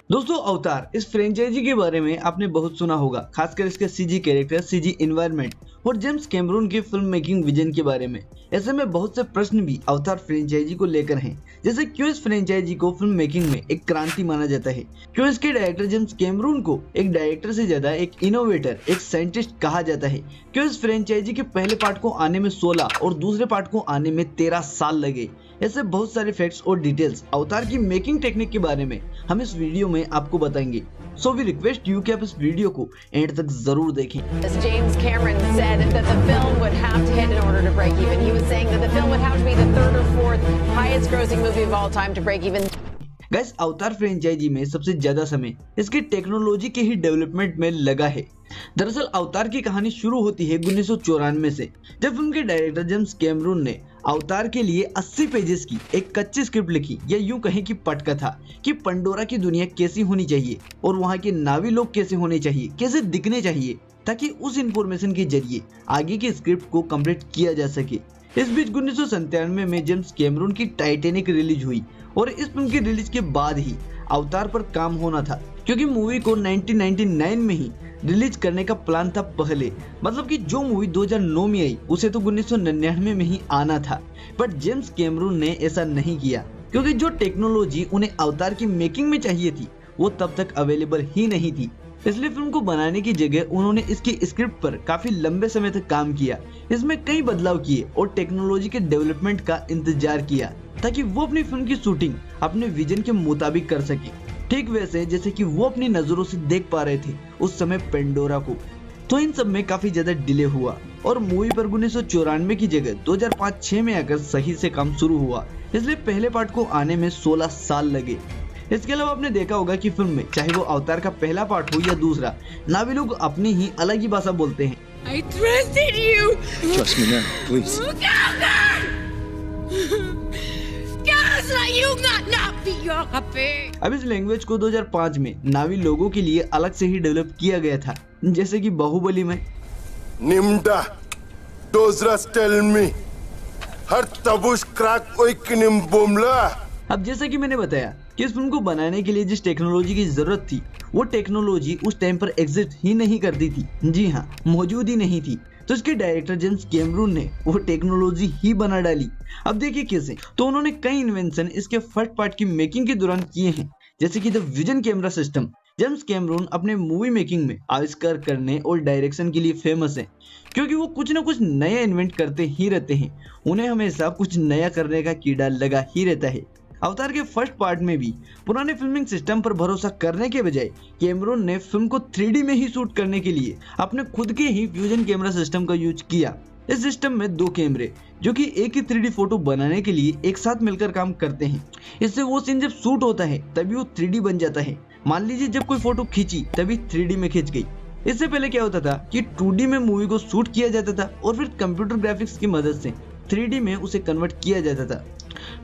दोस्तों अवतार इस फ्रेंचाइजी के बारे में आपने बहुत सुना होगा, खासकर इसके सीजी कैरेक्टर, सीजी इन्वायरमेंट और जेम्स कैमरून के फिल्म मेकिंग विजन के बारे में। ऐसे में बहुत से प्रश्न भी अवतार फ्रेंचाइजी को लेकर हैं, जैसे क्यों इस फ्रेंचाइजी को फिल्म मेकिंग में एक क्रांति माना जाता है, क्यों इसके डायरेक्टर जेम्स कैमरून को एक डायरेक्टर से ज्यादा एक इनोवेटर, एक साइंटिस्ट कहा जाता है, क्यों इस फ्रेंचाइजी के पहले पार्ट को आने में 16 और दूसरे पार्ट को आने में 13 साल लगे। ऐसे बहुत सारे फैक्ट्स और डिटेल्स अवतार की मेकिंग टेक्निक के बारे में हम इस वीडियो में आपको बताएंगे। सो वी रिक्वेस्ट यू कि आप इस वीडियो को एंड तक जरूर देखें। James Cameron said that the film would have to hit in order to break even. He was saying that the film would have to be the third or fourth highest grossing movie of all time to break even. Guys, अवतार franchise में सबसे ज्यादा समय इसकी technology के ही development में लगा है। दरअसल अवतार की कहानी शुरू होती है 1994 से, जब फिल्म के डायरेक्टर जेम्स कैमरून ने अवतार के लिए 80 पेजेस की एक कच्ची स्क्रिप्ट लिखी, या यूं कहें कि पटकथा, कि पंडोरा की दुनिया कैसी होनी चाहिए और वहां के नावी लोग कैसे होने चाहिए, कैसे दिखने चाहिए, ताकि उस इंफॉर्मेशन के जरिए आगे की स्क्रिप्ट को कंप्लीट किया जा सके। इस बीच 1997 में जेम्स कैमरून की टाइटैनिक रिलीज हुई और इस फिल्म की रिलीज के बाद ही अवतार पर काम होना था, क्योंकि मूवी को 1999 में ही रिलीज करने का प्लान था पहले। मतलब कि जो मूवी 2009 में आई उसे तो 1999 में ही आना था, बट जेम्स कैमरून ने ऐसा नहीं किया, क्योंकि जो टेक्नोलॉजी उन्हें अवतार की मेकिंग में चाहिए थी वो तब तक अवेलेबल ही नहीं थी। इसलिए फिल्म को बनाने की जगह उन्होंने इसकी स्क्रिप्ट पर काफी लंबे समय तक काम किया, इसमें कई बदलाव किए और टेक्नोलॉजी के डेवलपमेंट का इंतजार किया, ताकि वो अपनी फिल्म की शूटिंग अपने विजन के मुताबिक कर सके, ठीक वैसे जैसे कि वो अपनी नजरों से देख पा रहे थे उस समय पेंडोरा को। तो इन सब में काफी ज्यादा डिले हुआ और मूवी पर 1994 की जगह 2005-06 में आकर सही से काम शुरू हुआ, इसलिए पहले पार्ट को आने में 16 साल लगे। इसके अलावा आपने देखा होगा कि फिल्म में चाहे वो अवतार का पहला पार्ट हो या दूसरा, नावी लोग अपनी ही अलग ही भाषा बोलते हैं। I trusted you. Trust me now, please. अब इस लैंग्वेज को 2005 में नावी लोगों के लिए अलग से ही डेवलप किया गया था, जैसे कि बाहुबली में Nimda, Dozras tell me, हर तबुश क्रैक ओइकनिम बुमला। अब जैसा कि मैंने बताया कि इस फिल्म को बनाने के लिए जिस टेक्नोलॉजी की जरूरत थी वो टेक्नोलॉजी उस टाइम पर एग्जिस्ट ही नहीं करती थी। जी हाँ, मौजूद ही नहीं थी। तो इसके डायरेक्टर जेम्स कैमरून ने वो टेक्नोलॉजी ही बना डाली। अब देखिए कैसे। तो उन्होंने कई इन्वेंशन इसके फर्स्ट पार्ट की मेकिंग के दौरान किए हैं, जैसे कि the vision camera system. James Cameron अपने मूवी मेकिंग में आविष्कार करने और डायरेक्शन के लिए फेमस है, क्योंकि वो कुछ न कुछ नया इन्वेंट करते ही रहते हैं। उन्हें हमेशा कुछ नया करने का कीड़ा लगा ही रहता है। अवतार के फर्स्ट पार्ट में भी पुराने फिल्मिंग सिस्टम पर भरोसा करने के बजाय कैमरून ने फिल्म को 3D में ही शूट करने के लिए अपने खुद के ही फ्यूजन कैमरा सिस्टम का यूज किया। इस सिस्टम में 2 कैमरे जो कि एक ही 3D फोटो बनाने के लिए एक साथ मिलकर काम करते हैं। इससे वो सीन जब शूट होता है तभी वो 3D बन जाता है। मान लीजिए जब कोई फोटो खींची तभी 3D में खींच गई। इससे पहले क्या होता था कि 2D में मूवी को शूट किया जाता था और फिर कंप्यूटर ग्राफिक्स की मदद से 3D में उसे कन्वर्ट किया जाता था।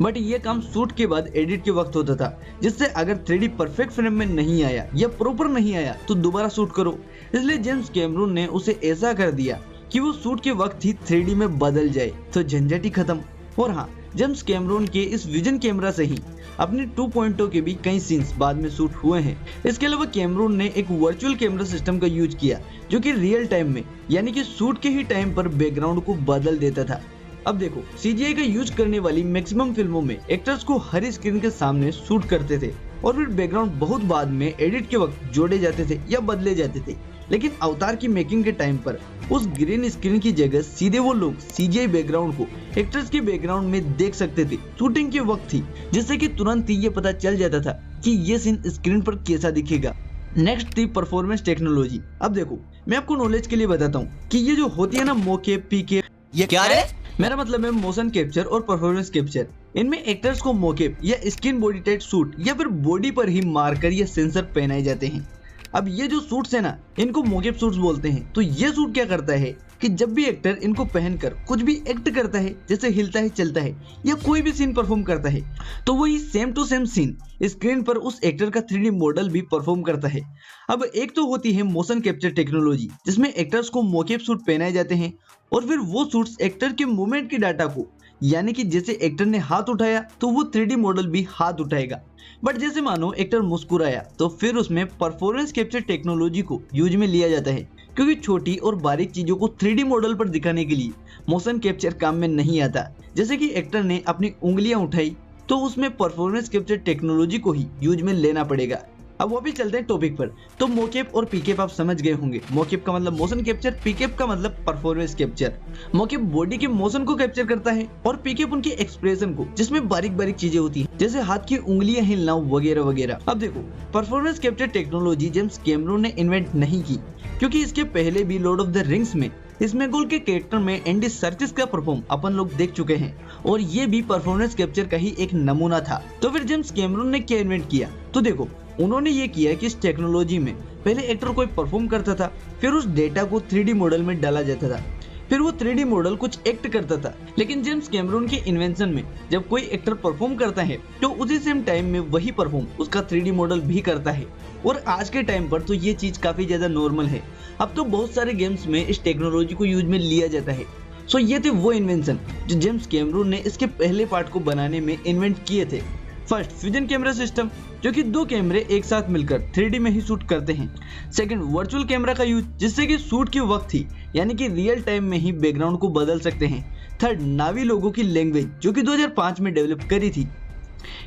बट ये काम शूट के बाद एडिट के वक्त होता था, जिससे अगर 3D परफेक्ट फ्रेम में नहीं आया या प्रॉपर नहीं आया तो दोबारा शूट करो। इसलिए जेम्स कैमरून ने उसे ऐसा कर दिया कि वो शूट के वक्त ही 3D में बदल जाए, तो झंझट ही खत्म। और हाँ, जेम्स कैमरून के इस विजन कैमरा से ही अपने 2.0 के भी कई सीन्स बाद में शूट हुए हैं। इसके अलावा कैमरून ने एक वर्चुअल कैमरा सिस्टम का यूज किया, जो कि रियल टाइम में यानी कि शूट के ही टाइम पर बैकग्राउंड को बदल देता था। अब देखो, CGI का यूज करने वाली मैक्सिमम फिल्मों में एक्टर्स को हर स्क्रीन के सामने शूट करते थे और फिर बैकग्राउंड बहुत बाद में एडिट के वक्त जोड़े जाते थे या बदले जाते थे। लेकिन अवतार की मेकिंग के टाइम पर उस ग्रीन स्क्रीन की जगह सीधे वो लोग CGI बैकग्राउंड को एक्टर्स के बैकग्राउंड में देख सकते थे शूटिंग के वक्त ही, जिससे कि तुरंत ही ये पता चल जाता था कि ये सीन स्क्रीन पर कैसा दिखेगा। नेक्स्ट थी परफॉर्मेंस टेक्नोलॉजी। अब देखो, मैं आपको नॉलेज के लिए बताता हूँ कि ये जो होती है ना मोके पीके, ये क्या है? मेरा मतलब है मोशन कैप्चर और परफॉर्मेंस कैप्चर। इनमें एक्टर्स को मोकेप या स्किन बॉडी टाइट सूट या फिर बॉडी पर ही मार्कर या सेंसर पहनाए जाते हैं। अब ये जो सूट्स है ना, इनको मोकेप सूट्स बोलते हैं। तो ये सूट क्या करता है कि जब भी एक्टर इनको पहनकर कुछ भी एक्ट करता है, जैसे हिलता है, चलता है या कोई भी सीन परफॉर्म करता है, तो वही same to same scene screen पर उस एक्टर का 3D मॉडल भी परफॉर्म करता है। अब एक तो होती है मोशन कैप्चर टेक्नोलॉजी, जिसमें एक्टर्स को मोकेप सूट पहनाए जाते हैं और फिर वो सूट्स एक्टर के मूवमेंट के डाटा को यानी कि जैसे एक्टर ने हाथ उठाया तो वो 3D मॉडल भी हाथ उठाएगा। बट जैसे मानो एक्टर मुस्कुराया तो फिर उसमें परफॉर्मेंस कैप्चर टेक्नोलॉजी को यूज में लिया जाता है, क्योंकि छोटी और बारीक चीजों को 3D मॉडल पर दिखाने के लिए मोशन कैप्चर काम में नहीं आता। जैसे कि एक्टर ने अपनी उंगलियां उठाई तो उसमें परफॉर्मेंस कैप्चर टेक्नोलॉजी को ही यूज में लेना पड़ेगा। अब वो भी चलते हैं टॉपिक पर। तो मोकेप और पीकेप आप समझ गए होंगे। मोकेप का मतलब मोशन कैप्चर, पीकेप का मतलब परफॉर्मेंस कैप्चर। मोकेप बॉडी के मोशन को कैप्चर करता है और पीकेप उनके एक्सप्रेशन को, जिसमें बारीक बारीक चीजें होती हैं जैसे हाथ की उंगलियां हिलना वगैरह वगैरह। अब देखो, performance capture technology James Cameron ने इन्वेंट नहीं की, क्योंकि इसके पहले भी लॉर्ड ऑफ द रिंग्स में स्मेगोल के कैरेक्टर में एंडी सर्किस का परफॉर्म अपन लोग देख चुके हैं और ये भी परफॉर्मेंस कैप्चर का ही एक नमूना था। तो फिर जेम्स कैमरून ने क्या इन्वेंट किया? तो देखो, उन्होंने ये किया कि इस टेक्नोलॉजी में पहले एक्टर कोई परफॉर्म करता था, फिर उस डेटा को 3D मॉडल में डाला जाता था, फिर वो 3D मॉडल कुछ एक्ट करता था। लेकिन जेम्स कैमरून के इन्वेंशन में जब कोई एक्टर परफॉर्म करता है तो उसी सेम टाइम में वही परफॉर्म उसका 3D मॉडल भी करता है। और आज के टाइम पर तो ये चीज काफी ज्यादा नॉर्मल है। अब तो बहुत सारे गेम्स में इस टेक्नोलॉजी को यूज में लिया जाता है। सो ये थे वो इन्वेंशन जो जेम्स कैमरून ने इसके पहले पार्ट को बनाने में इन्वेंट किए थे। फर्स्ट, फ्यूजन कैमरा सिस्टम, जो कि 2 कैमरे एक साथ मिलकर 3D में ही शूट करते हैं। सेकंड, वर्चुअल कैमरा का यूज, जिससे कि शूट की वक्त ही यानी कि रियल टाइम में ही बैकग्राउंड को बदल सकते हैं। थर्ड, नावी लोगों की लैंग्वेज, जो कि 2005 में डेवलप करी थी।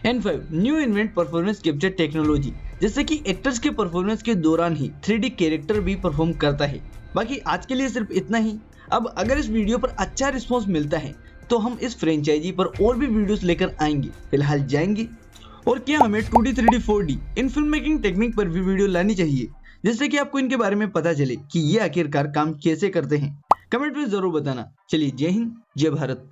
And 5, new invent performance capture technology, जिससे कि एक्टर्स के परफॉर्मेंस के दौरान ही 3D कैरेक्टर भी परफॉर्म करता है। बाकी आज के लिए सिर्फ इतना ही। अब अगर इस वीडियो पर अच्छा रिस्पॉन्स मिलता है तो हम इस फ्रेंचाइजी पर और भी वीडियोस लेकर आएंगे। फिलहाल जाएंगे। और क्या हमें 2D 3D 4D इन फिल्म मेकिंग टेक्निक पर भी वीडियो लानी चाहिए, जिससे कि आपको इनके बारे में पता चले कि ये आखिरकार काम कैसे करते हैं? कमेंट में जरूर बताना। चलिए, जय हिंद, जय भारत।